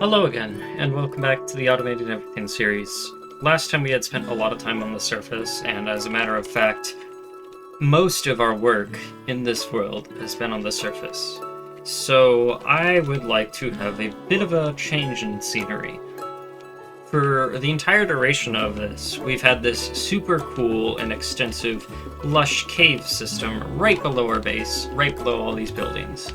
Hello again, and welcome back to the Automating Everything series. Last time we had spent a lot of time on the surface, and as a matter of fact, most of our work in this world has been on the surface. So I would like to have a bit of a change in scenery. For the entire duration of this, we've had this super cool and extensive lush cave system right below our base, right below all these buildings.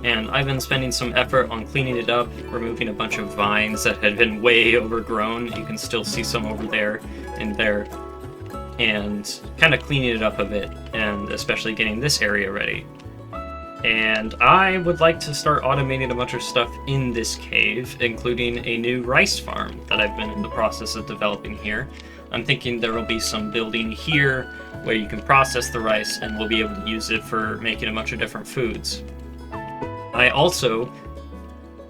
And I've been spending some effort on cleaning it up, removing a bunch of vines that had been way overgrown. You can still see some over there and there. And kind of cleaning it up a bit, and especially getting this area ready. And I would like to start automating a bunch of stuff in this cave, including a new rice farm that I've been in the process of developing here. I'm thinking there will be some building here where you can process the rice and we'll be able to use it for making a bunch of different foods. I also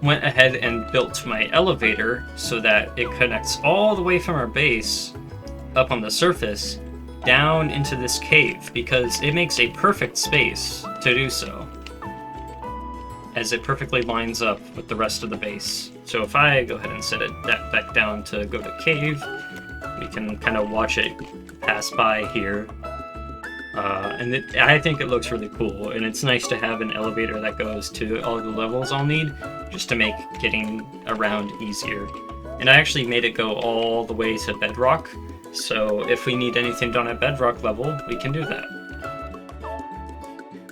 went ahead and built my elevator so that it connects all the way from our base up on the surface down into this cave, because it makes a perfect space to do so, as it perfectly lines up with the rest of the base. So if I go ahead and set it back down to go to cave, we can kind of watch it pass by here. I think it looks really cool, and it's nice to have an elevator that goes to all the levels I'll need, just to make getting around easier. And I actually made it go all the way to bedrock, so if we need anything done at bedrock level, we can do that.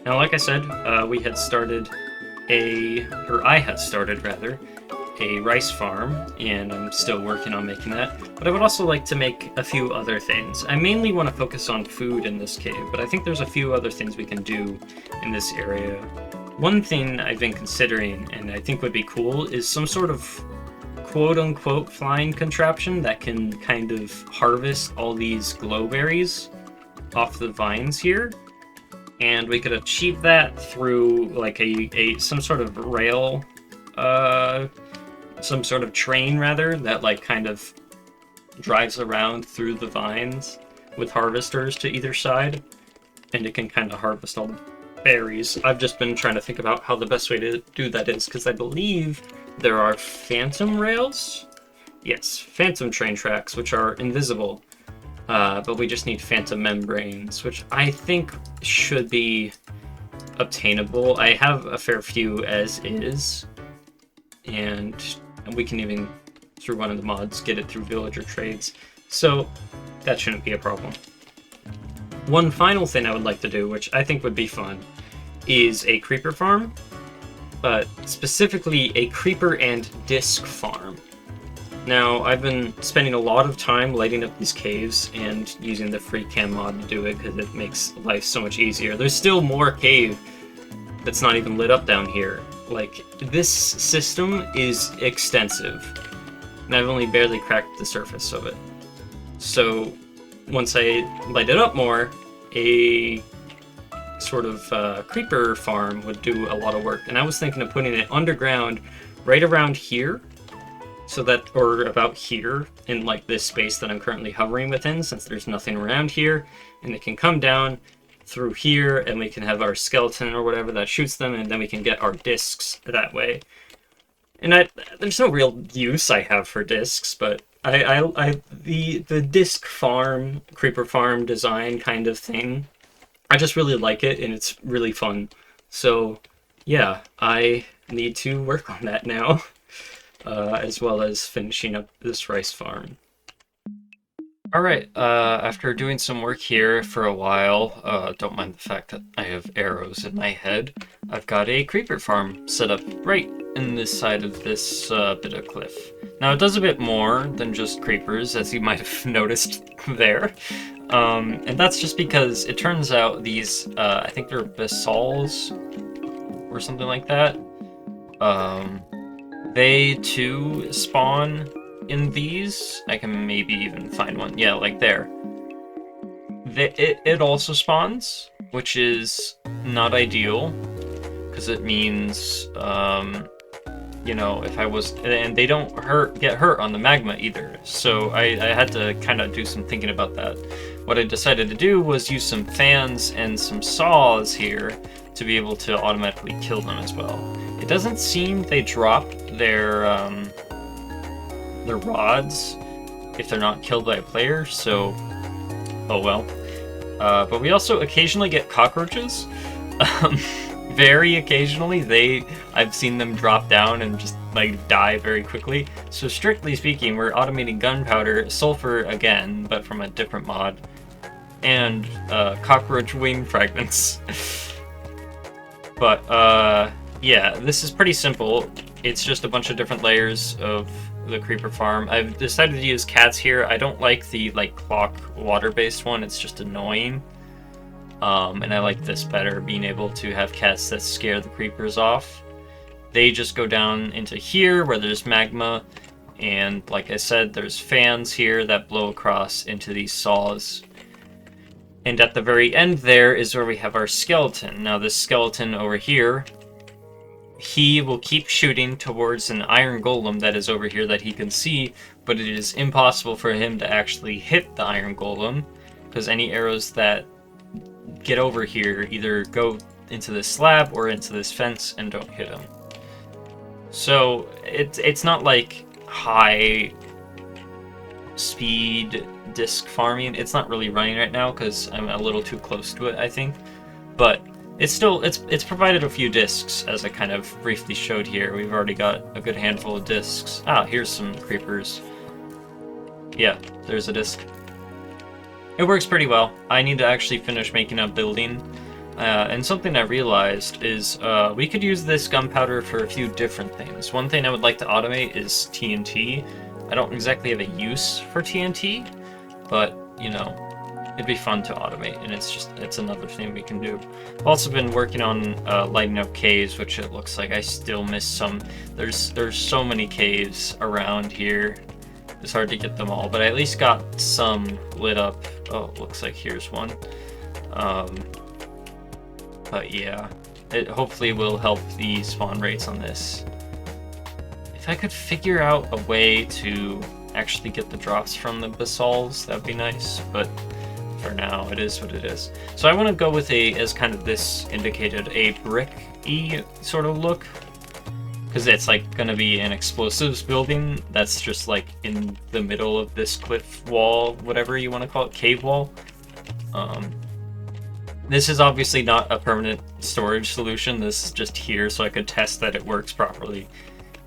Now, like I said, I had started a rice farm, and I'm still working on making that. But I would also like to make a few other things. I mainly want to focus on food in this cave, but I think there's a few other things we can do in this area. One thing I've been considering, and I think would be cool, is some sort of quote-unquote flying contraption that can kind of harvest all these glowberries off the vines here. And we could achieve that through like some sort of rail, some sort of train rather, that like kind of drives around through the vines with harvesters to either side, and it can kind of harvest all the berries. I've just been trying to think about how the best way to do that is, because I believe there are phantom rails? Yes, phantom train tracks, which are invisible. But we just need phantom membranes, which I think should be obtainable. I have a fair few as is, and we can even, through one of the mods, get it through villager trades. So that shouldn't be a problem. One final thing I would like to do, which I think would be fun, is a creeper farm, but specifically a creeper and disc farm. Now, I've been spending a lot of time lighting up these caves and using the free cam mod to do it because it makes life so much easier. There's still more cave that's not even lit up down here. Like, this system is extensive, and I've only barely cracked the surface of it. So, once I light it up more, a sort of creeper farm would do a lot of work. And I was thinking of putting it underground right around here, so that, or about here, in like this space that I'm currently hovering within, since there's nothing around here, and it can come down through here, and we can have our skeleton or whatever that shoots them, and then we can get our discs that way. And there's no real use I have for discs, but the disc farm, creeper farm design kind of thing, I just really like it, and it's really fun. So yeah, I need to work on that now. As well as finishing up this rice farm. Alright, after doing some work here for a while, don't mind the fact that I have arrows in my head, I've got a creeper farm set up right in this side of this bit of cliff. Now, it does a bit more than just creepers, as you might have noticed there. And that's just because it turns out these, I think they're basalts or something like that. They too spawn in these. I can maybe even find one. Yeah, like there. It also spawns, which is not ideal, because it means, you know, if I was, and they don't get hurt on the magma either. So I had to kind of do some thinking about that. What I decided to do was use some fans and some saws here to be able to automatically kill them as well. It doesn't seem they drop their rods if they're not killed by a player, so oh well. But we also occasionally get cockroaches. Very occasionally, I've seen them drop down and just like die very quickly. So strictly speaking, we're automating gunpowder, sulfur again, but from a different mod, and cockroach wing fragments. But yeah, this is pretty simple. It's just a bunch of different layers of the creeper farm. I've decided to use cats here. I don't like the clock water-based one. It's just annoying. And I like this better, being able to have cats that scare the creepers off. They just go down into here where there's magma, and like I said, there's fans here that blow across into these saws. And at the very end there is where we have our skeleton. Now this skeleton over here, he will keep shooting towards an iron golem that is over here that he can see, but it is impossible for him to actually hit the iron golem, because any arrows that get over here either go into this slab or into this fence and don't hit him. So it's not like high speed disc farming. It's not really running right now because I'm a little too close to it, I think. But it's provided a few discs, as I kind of briefly showed here. We've already got a good handful of discs. Ah, here's some creepers. Yeah, there's a disc. It works pretty well. I need to actually finish making a building. And something I realized is we could use this gunpowder for a few different things. One thing I would like to automate is TNT. I don't exactly have a use for TNT, but, you know, it'd be fun to automate, and it's another thing we can do. I've also been working on lighting up caves, which it looks like I still miss some. There's so many caves around here. It's hard to get them all, but I at least got some lit up. Oh, looks like here's one. But yeah, it hopefully will help the spawn rates on this. If I could figure out a way to actually get the drops from the basalts, that'd be nice, but for now, it is what it is. So I want to go with as kind of this indicated, a brick-y sort of look, because it's like going to be an explosives building that's just like in the middle of this cliff wall, whatever you want to call it, cave wall. This is obviously not a permanent storage solution. This is just here so I could test that it works properly.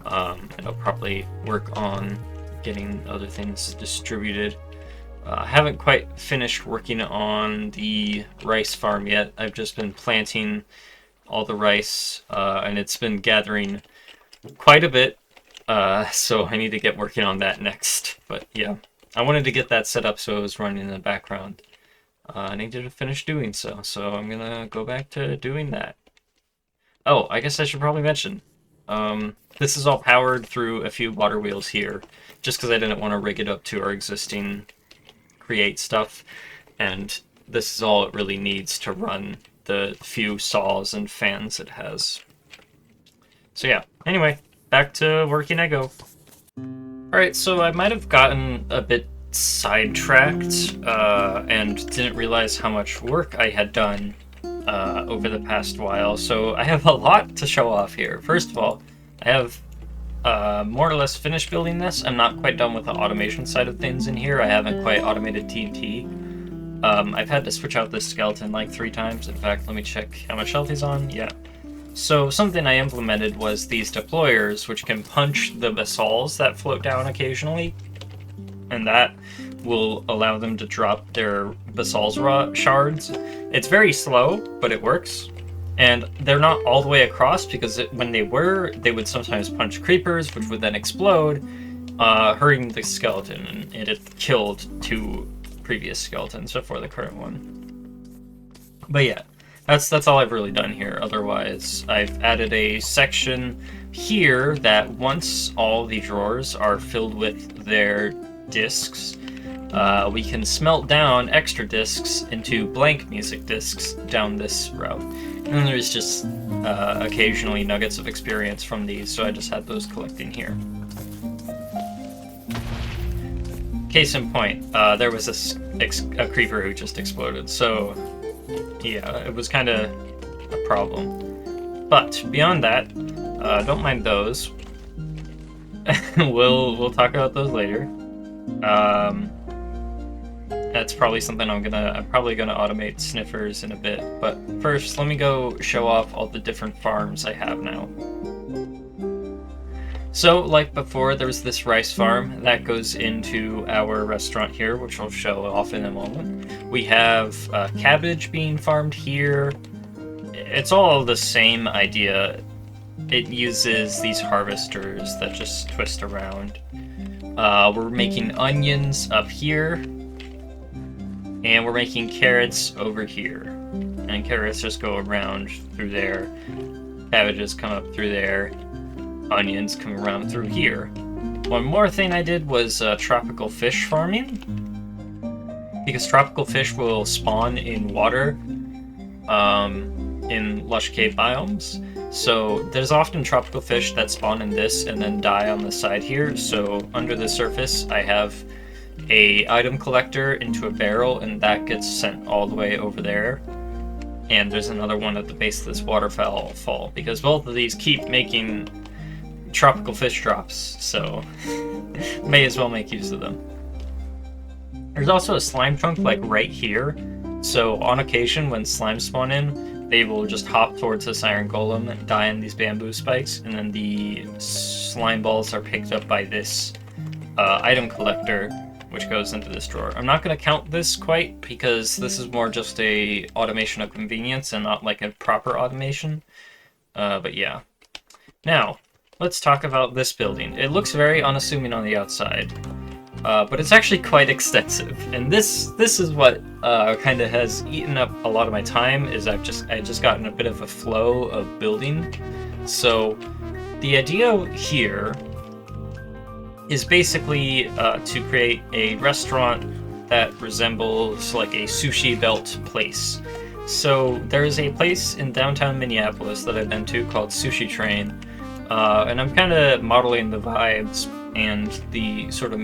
And I'll probably work on getting other things distributed. I haven't quite finished working on the rice farm yet. I've just been planting all the rice, and it's been gathering quite a bit, so I need to get working on that next. But yeah, I wanted to get that set up so it was running in the background. I needed to finish doing so I'm gonna go back to doing that. Oh, I guess I should probably mention, this is all powered through a few water wheels here, just because I didn't want to rig it up to our existing create stuff, and this is all it really needs to run the few saws and fans it has. So yeah, anyway, back to working I go. Alright, so I might have gotten a bit sidetracked and didn't realize how much work I had done over the past while, so I have a lot to show off here. First of all, I have more or less finished building this. I'm not quite done with the automation side of things in here. I haven't quite automated TNT. I've had to switch out this skeleton like 3 times. In fact, let me check how much health he's on. Yeah. So something I implemented was these deployers, which can punch the basalts that float down occasionally, and that will allow them to drop their basalt shards. It's very slow, but it works. And they're not all the way across, because when they would sometimes punch creepers, which would then explode, hurting the skeleton, and it had killed 2 previous skeletons before the current one. But yeah, that's all I've really done here. Otherwise, I've added a section here that once all the drawers are filled with their discs, we can smelt down extra discs into blank music discs down this route. And there's just occasionally nuggets of experience from these, so I just had those collecting here. Case in point, there was a creeper who just exploded, so yeah, it was kind of a problem. But beyond that, don't mind those. we'll talk about those later. That's probably something I'm probably gonna automate sniffers in a bit. But first, let me go show off all the different farms I have now. So, like before, there's this rice farm that goes into our restaurant here, which I'll show off in a moment. We have cabbage being farmed here. It's all the same idea. It uses these harvesters that just twist around. We're making onions up here, and we're making carrots over here. And carrots just go around through there. Cabbages come up through there. Onions come around through here. One more thing I did was tropical fish farming, because tropical fish will spawn in water in lush cave biomes. So there's often tropical fish that spawn in this and then die on the side here. So under the surface I have a item collector into a barrel, and that gets sent all the way over there. And there's another one at the base of this waterfall, because both of these keep making tropical fish drops, so may as well make use of them. There's also a slime trunk like right here, so on occasion when slimes spawn in, they will just hop towards this iron golem and die in these bamboo spikes, and then the slime balls are picked up by this item collector, which goes into this drawer. I'm not going to count this quite, because this is more just a automation of convenience and not like a proper automation, but yeah. Now, let's talk about this building. It looks very unassuming on the outside, but it's actually quite extensive. And this is what kind of has eaten up a lot of my time. Is I just gotten a bit of a flow of building. So the idea here is basically to create a restaurant that resembles like a sushi belt place. So there is a place in downtown Minneapolis that I've been to called Sushi Train. And I'm kind of modeling the vibes and the sort of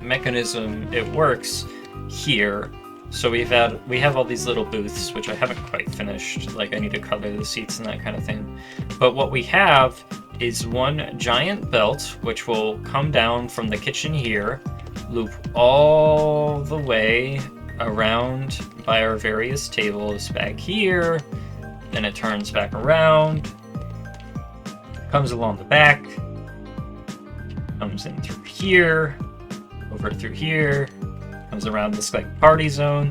mechanism it works here. So we have all these little booths, which I haven't quite finished. Like, I need to color the seats and that kind of thing. But what we have is one giant belt, which will come down from the kitchen here, loop all the way around by our various tables back here, then it turns back around, comes along the back, comes in through here, over through here, comes around this like party zone,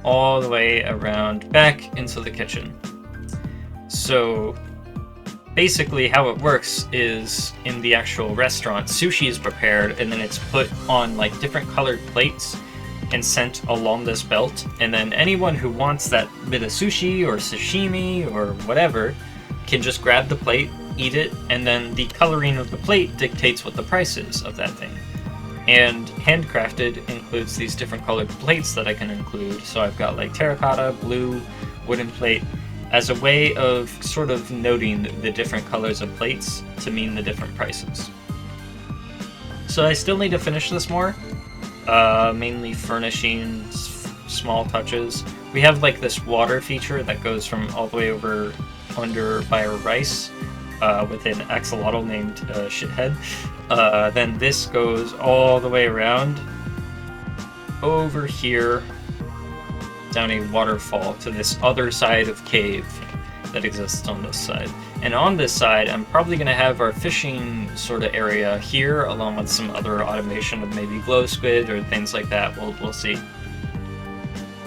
all the way around back into the kitchen. So basically how it works is in the actual restaurant, sushi is prepared and then it's put on like different colored plates and sent along this belt, and then anyone who wants that bit of sushi or sashimi or whatever can just grab the plate, eat it, and then the coloring of the plate dictates what the price is of that thing. And handcrafted includes these different colored plates that I can include. So I've got like terracotta, blue, wooden plate, as a way of sort of noting the different colors of plates to mean the different prices. So I still need to finish this more, mainly furnishing small touches. We have like this water feature that goes from all the way over under by our rice, with an axolotl named Shithead. Then this goes all the way around over here down a waterfall to this other side of cave that exists on this side. And on this side, I'm probably going to have our fishing sort of area here, along with some other automation of maybe glow squid or things like that. We'll see.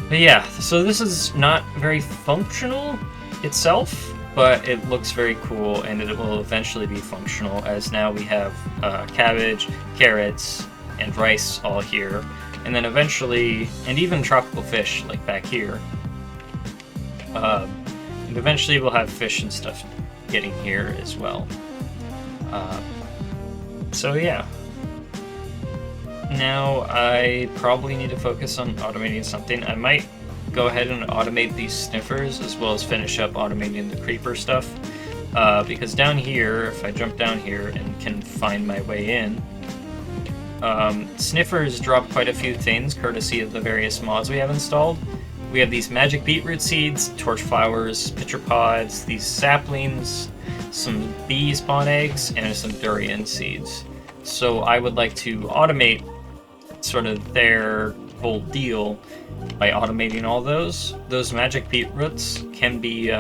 But yeah, so this is not very functional itself, but it looks very cool, and it will eventually be functional, as now we have cabbage, carrots, and rice all here, and then eventually, and even tropical fish, like back here. And eventually we'll have fish and stuff getting here as well. So yeah. Now I probably need to focus on automating something. I might go ahead and automate these sniffers as well as finish up automating the creeper stuff, because down here, if I jump down here and can find my way in, sniffers drop quite a few things courtesy of the various mods we have installed. We have these magic beetroot seeds, torch flowers, pitcher pods, these saplings, some bee spawn eggs, and some durian seeds. So I would like to automate sort of their whole deal by automating all those. Those magic beetroots can be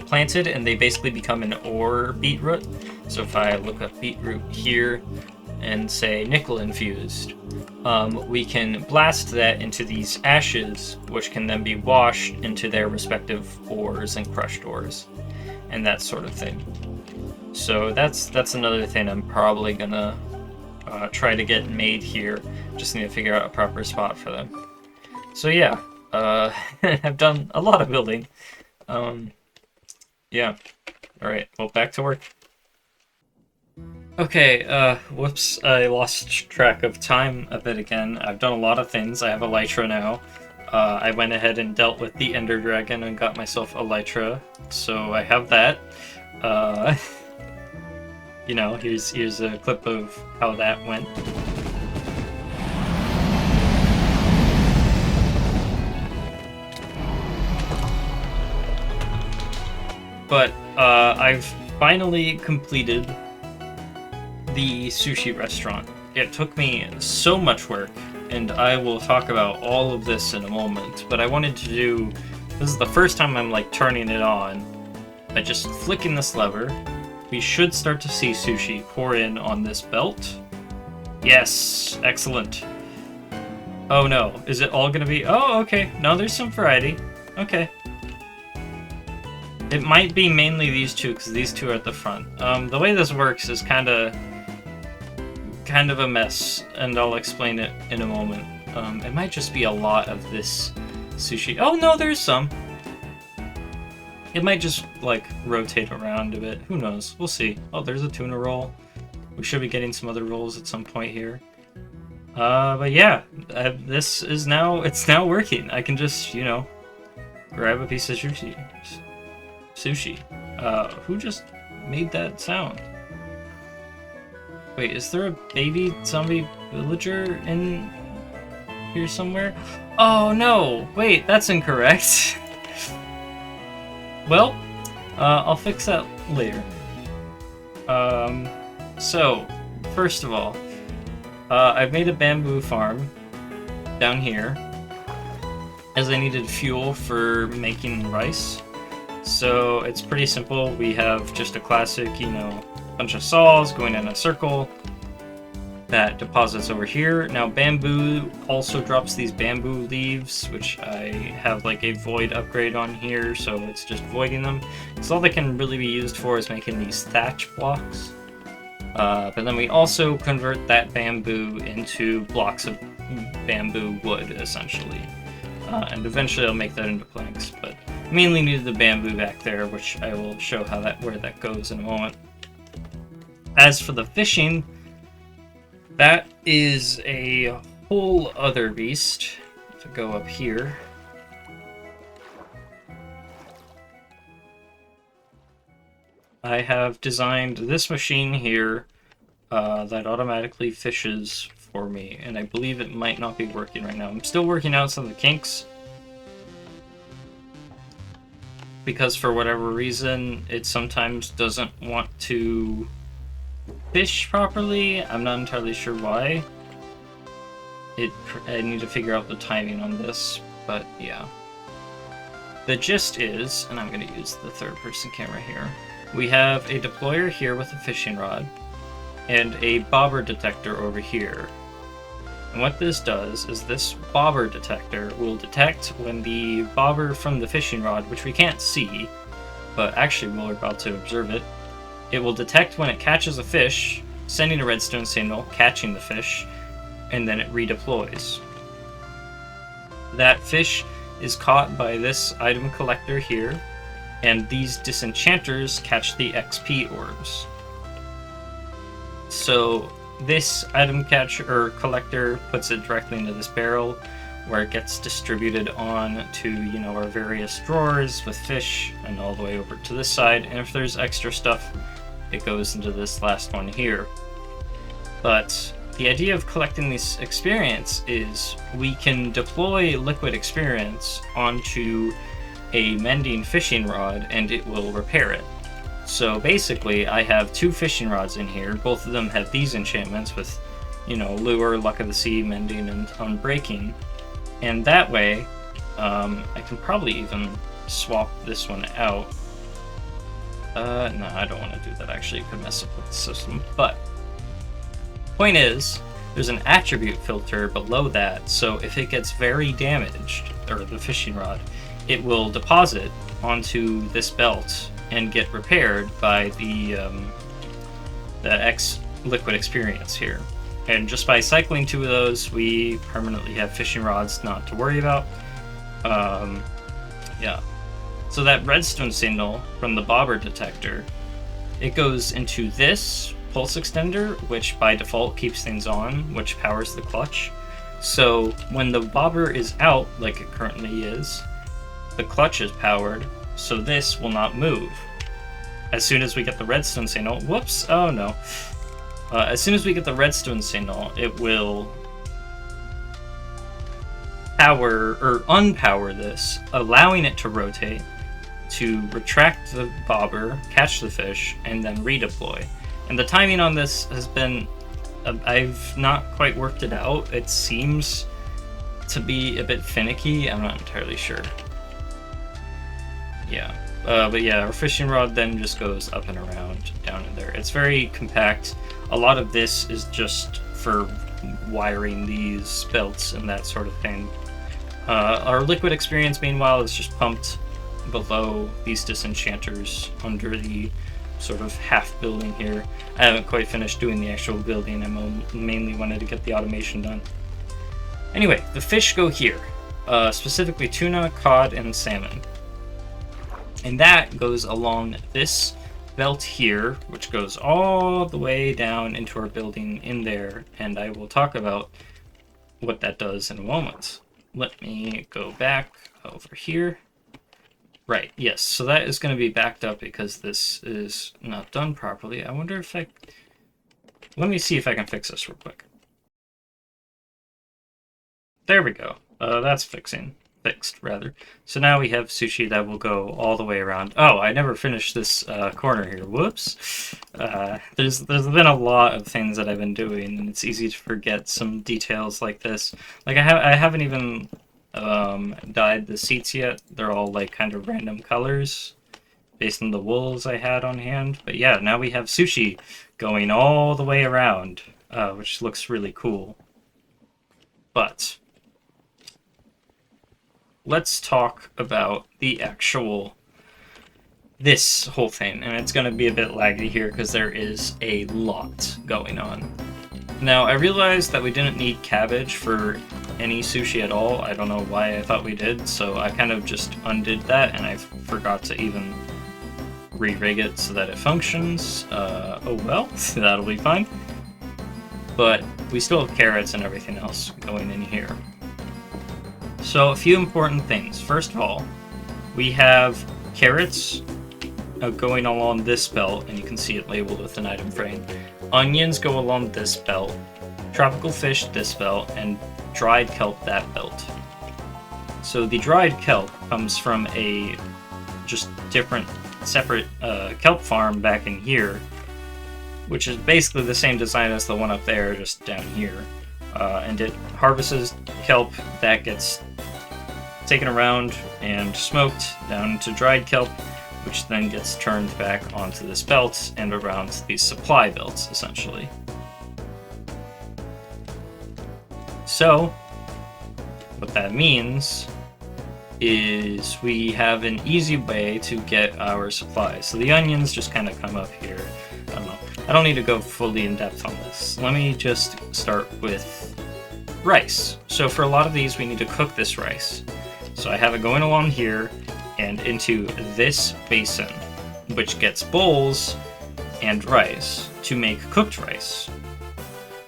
planted, and they basically become an ore beetroot. So if I look up beetroot here and say nickel infused, we can blast that into these ashes, which can then be washed into their respective ores and crushed ores, and that sort of thing. So that's another thing I'm probably gonna try to get made here. Just need to figure out a proper spot for them. So yeah, I've done a lot of building. Yeah. Alright, well, back to work. Okay, whoops, I lost track of time a bit again. I've done a lot of things. I have Elytra now. I went ahead and dealt with the Ender Dragon and got myself Elytra, so I have that. You know, here's a clip of how that went. But I've finally completed the sushi restaurant. It took me so much work, and I will talk about all of this in a moment, but I wanted to do... This is the first time I'm like turning it on. By just flicking this lever, we should start to see sushi pour in on this belt. Yes, excellent. Oh no, is it all gonna be... Oh, okay, no, there's some variety. Okay. It might be mainly these two, because these two are at the front. The way this works is kind of a mess, and I'll explain it in a moment. It might just be a lot of this sushi. Oh no, there's some. It might just, like, rotate around a bit. Who knows? We'll see. Oh, there's a tuna roll. We should be getting some other rolls at some point here. But yeah, this is now... It's now working. I can just, you know, grab a piece of sushi. Who just made that sound? Wait, is there a baby zombie villager in here somewhere? Oh no! Wait, that's incorrect. Well, I'll fix that later. So, first of all, I've made a bamboo farm down here, as I needed fuel for making rice. So it's pretty simple. We have just a classic, you know, bunch of saws going in a circle that deposits over here. Now bamboo also drops these bamboo leaves, which I have like a void upgrade on here, so it's just voiding them. So all they can really be used for is making these thatch blocks. But then we also convert that bamboo into blocks of bamboo wood, essentially. And eventually I'll make that into planks, but mainly needed the bamboo back there, which I will show how where that goes in a moment. As for the fishing, that is a whole other beast. To go up here. I have designed this machine here that automatically fishes for me, and I believe it might not be working right now. I'm still working out some of the kinks, because for whatever reason it sometimes doesn't want to fish properly. I'm not entirely sure why. I need to figure out the timing on this, but yeah. The gist is, and I'm going to use the third-person camera here, we have a deployer here with a fishing rod, and a bobber detector over here. And what this does is this bobber detector will detect when the bobber from the fishing rod, which we can't see, but actually we're about to observe it, it will detect when it catches a fish, sending a redstone signal, catching the fish, and then it redeploys. That fish is caught by this item collector here, and these disenchanters catch the XP orbs. So this item collector puts it directly into this barrel, where it gets distributed on to, you know, our various drawers with fish, and all the way over to this side. And if there's extra stuff, it goes into this last one here. But the idea of collecting this experience is we can deploy liquid experience onto a mending fishing rod, and it will repair it. So basically, I have 2 fishing rods in here. Both of them have these enchantments with, you know, Lure, Luck of the Sea, Mending, and Unbreaking. And that way, I can probably even swap this one out. No, I don't want to do that, actually. It could mess up with the system. But, point is, there's an attribute filter below that, so if it gets very damaged, or the fishing rod, it will deposit onto this belt and get repaired by the X liquid experience here. And just by cycling 2 of those, we permanently have fishing rods not to worry about. Yeah. So that redstone signal from the bobber detector, it goes into this pulse extender, which by default keeps things on, which powers the clutch. So when the bobber is out, like it currently is, the clutch is powered, so this will not move. As soon as we get the redstone signal, whoops, oh no. As soon as we get the redstone signal, it will power or unpower this, allowing it to rotate, to retract the bobber, catch the fish, and then redeploy. And the timing on this has been, I've not quite worked it out. It seems to be a bit finicky. I'm not entirely sure. Yeah. But yeah, our fishing rod then just goes up and around down in there. It's very compact. A lot of this is just for wiring these belts and that sort of thing. Our liquid experience, meanwhile, is just pumped below these disenchanters under the sort of half building here. I haven't quite finished doing the actual building. I mainly wanted to get the automation done. Anyway, the fish go here, specifically tuna, cod, and salmon. And that goes along this belt here, which goes all the way down into our building in there, and I will talk about what that does in a moment. Let me go back over here. Right, yes, so that is going to be backed up because this is not done properly. I wonder if let me see if I can fix this real quick. There we go. That's fixed, rather. So now we have Sushi that will go all the way around. Oh, I never finished this corner here. Whoops. There's been a lot of things that I've been doing, and it's easy to forget some details like this. Like I haven't even dyed the seats yet. They're all like kind of random colors based on the wools I had on hand. But yeah, now we have Sushi going all the way around, which looks really cool. But let's talk about the actual this whole thing, and it's going to be a bit laggy here because there is a lot going on. Now, I realized that we didn't need cabbage for any sushi at all. I don't know why I thought we did, so I kind of just undid that, and I forgot to even re-rig it so that it functions. Oh well, that'll be fine. But we still have carrots and everything else going in here. So, a few important things. First of all, we have carrots going along this belt, and you can see it labeled with an item frame. Onions go along this belt, tropical fish this belt, and dried kelp that belt. So the dried kelp comes from a just different, separate kelp farm back in here, which is basically the same design as the one up there, just down here. And it harvests kelp that gets taken around and smoked down to dried kelp, which then gets turned back onto this belt and around these supply belts, essentially. So, what that means is we have an easy way to get our supplies. So the onions just kind of come up here. I don't know. I don't need to go fully in depth on this. Let me just start with rice. So for a lot of these, we need to cook this rice. So I have it going along here and into this basin, which gets bowls and rice to make cooked rice.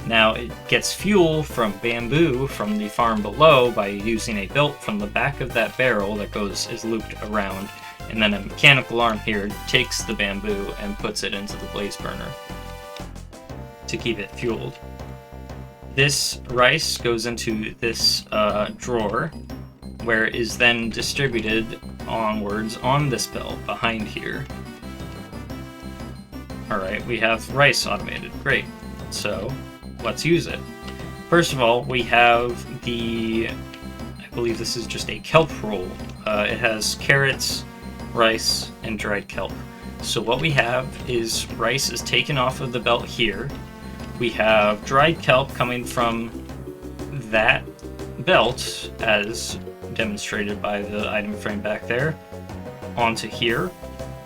Now it gets fuel from bamboo from the farm below by using a belt from the back of that barrel that is looped around, and then a mechanical arm here takes the bamboo and puts it into the blaze burner to keep it fueled. This rice goes into this drawer, where it is then distributed onwards on this belt behind here. Alright, we have rice automated. Great. So, let's use it. First of all, we have I believe this is just a kelp roll. It has carrots, rice, and dried kelp. So what we have is rice is taken off of the belt here. We have dried kelp coming from that belt, as demonstrated by the item frame back there, onto here.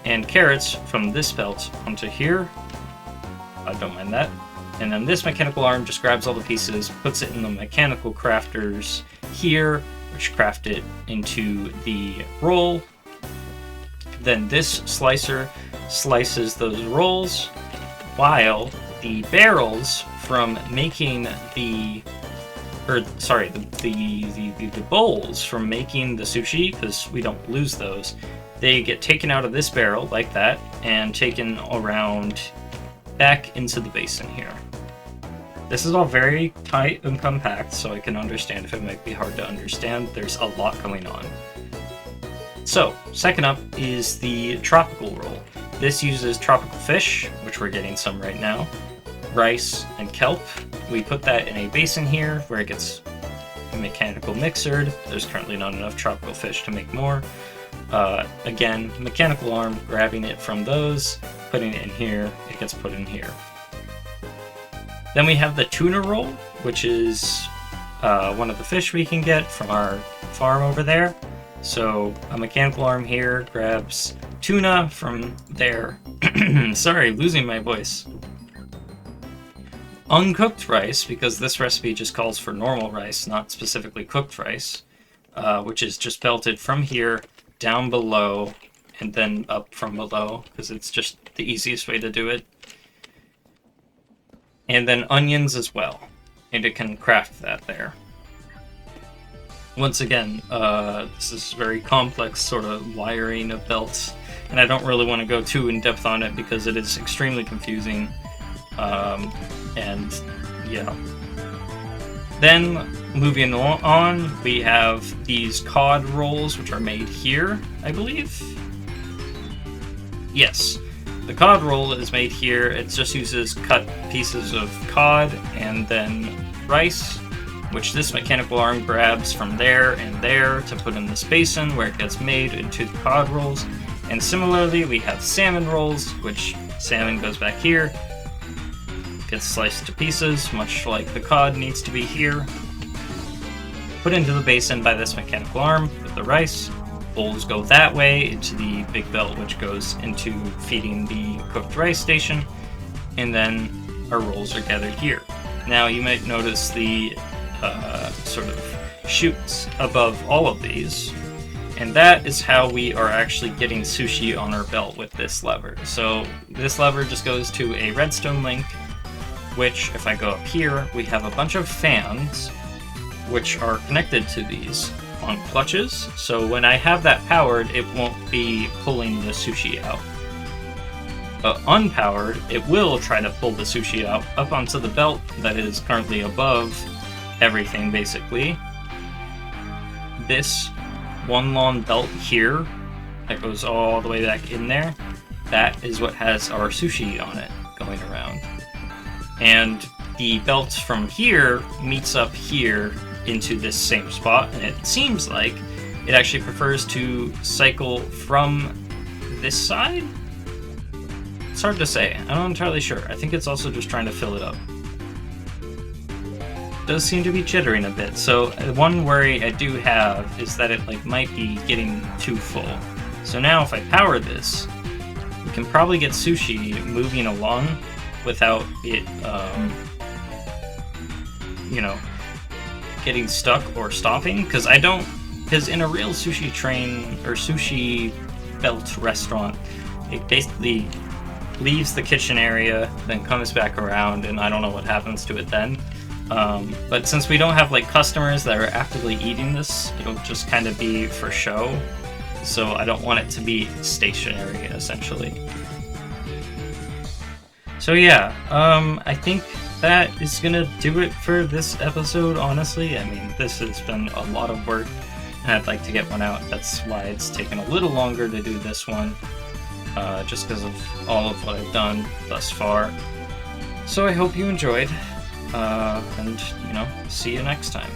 And carrots from this belt onto here. I don't mind that. And then this mechanical arm just grabs all the pieces, puts it in the mechanical crafters here, which craft it into the roll. Then this slicer slices those rolls, while the barrels from making the bowls from making the sushi, because we don't lose those, they get taken out of this barrel like that and taken around back into the basin here. This is all very tight and compact, so I can understand if it might be hard to understand. There's a lot going on. So, second up is the tropical roll. This uses tropical fish, which we're getting some right now, rice, and kelp. We put that in a basin here where it gets mechanical mixered. There's currently not enough tropical fish to make more. Again, mechanical arm, grabbing it from those, putting it in here, it gets put in here. Then we have the tuna roll, which is one of the fish we can get from our farm over there. So a mechanical arm here grabs tuna from there. Sorry, losing my voice. Uncooked rice, because this recipe just calls for normal rice, not specifically cooked rice, which is just belted from here down below and then up from below, because it's just the easiest way to do it. And then onions as well, and it can craft that there. Once again, this is very complex sort of wiring of belts, and I don't really want to go too in depth on it because it is extremely confusing. And yeah. Then moving on, we have these cod rolls, which are made here, I believe. Yes. The cod roll is made here. It just uses cut pieces of cod and then rice, which this mechanical arm grabs from there and there to put in this basin where it gets made into the cod rolls. And similarly, we have salmon rolls, which salmon goes back here, gets sliced to pieces, much like the cod needs to be here. Put into the basin by this mechanical arm with the rice. Bowls go that way into the big belt, which goes into feeding the cooked rice station, and then our rolls are gathered here. Now you might notice the sort of chutes above all of these, and that is how we are actually getting sushi on our belt with this lever. So this lever just goes to a redstone link, which if I go up here, we have a bunch of fans which are connected to these on clutches, so when I have that powered, it won't be pulling the sushi out. But unpowered, it will try to pull the sushi out up onto the belt that is currently above everything, basically. This one long belt here that goes all the way back in there, that is what has our sushi on it going around. And the belt from here meets up here into this same spot, and it seems like it actually prefers to cycle from this side? It's hard to say. I'm not entirely sure. I think it's also just trying to fill it up. It does seem to be jittering a bit, so one worry I do have is that it might be getting too full. So now if I power this, we can probably get sushi moving along without it, getting stuck or stopping, because in a real sushi train or sushi belt restaurant, it basically leaves the kitchen area, then comes back around, and I don't know what happens to it then. But since we don't have customers that are actively eating this, it'll just kind of be for show. So I don't want it to be stationary, essentially. So yeah, I think that is gonna do it for this episode, honestly. I mean, this has been a lot of work, and I'd like to get one out. That's why it's taken a little longer to do this one. just because of all of what I've done thus far. So I hope you enjoyed, and, see you next time.